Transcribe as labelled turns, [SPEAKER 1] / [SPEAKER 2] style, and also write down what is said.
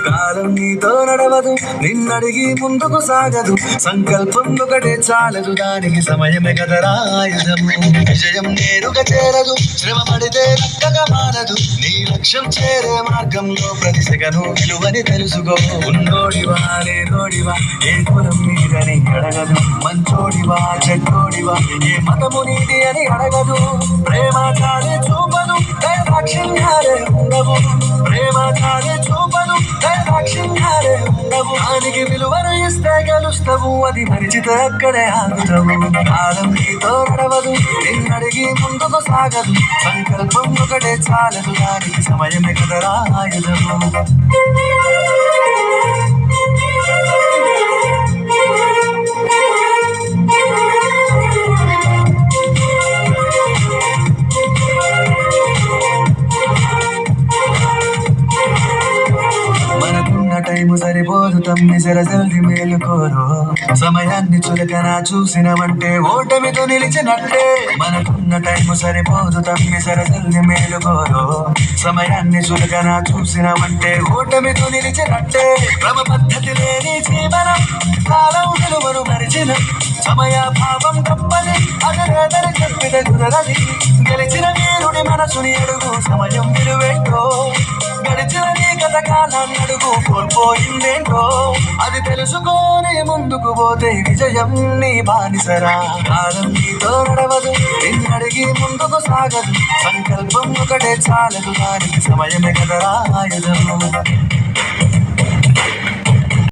[SPEAKER 1] కాలం నీతో నడవదు, నిన్నడిగి ముందుకు సాగదు. సంకల్పం ఒకటే చాలదు, దానికి సమయమే కదరా ఆయుధము. విజయం నేరుగా చేరదు, శ్రమ పడితే రక్కగా మారదు. నీ లక్ష్యం చేరే మార్గంలో ప్రతి సెకను విలువని తెలుసుకో. ఉన్నోడివా లేనోడివా, ఏ కులం నీదని అడగదు. మంచోడివా చెడ్డోడివా, ఏ మతము నీది అని అడగదు. ప్రేమ చాలే చూపదు, దైవాక్షిణ్యాలే ఉండవు. ప్రేమ చాలే చూపదు, దైవాక్షిణ్యాలే ఉండవు. దానికి విలువను ఇస్తే గెలుస్తావు, అది మరిచితే అక్కడే ఆగుతావు. కాలం నీతో నడవదు, నిన్నడిగి ముందుకు సాగదు. సంకల్పం ఒకటే చాలదు, దానికి సమయమే కదరా ఆయుధము. టైము సరిపోదు తమ్మి, జర జల్ది మేలుకోరు. సమయాన్ని చులకన చూసినవంటే ఓటమితో నిలిచినట్టే. మనకున్న టైము సరిపోదు తమ్మి, జర జల్ది మేలుకోరు. సమయాన్ని చులకన చూసినవంటే ఓటమితో నిలిచినట్టే. క్రమ పద్ధతి లేని జీవనం, కాలం విలువను మరిచిన. సమయాభావం తప్పది, అదరేదని చెప్పిన కుదరది. గెలిచిన వీరుడి మనసుని అడుగు, సమయం విలువేంటో. గడిచిన నీ గత కాలాన్ని అడుగు, కోల్పోయిందేంటో. అది తెలుసుకొని ముందుకు పోతే విజయం నీ బానిసరా. కాలం నీతో నడవదు, నిన్నడిగి ముందుకు సాగదు. సంకల్పం ఒకటే చాలదు, దానికి సమయమే కదరా ఆయుధము.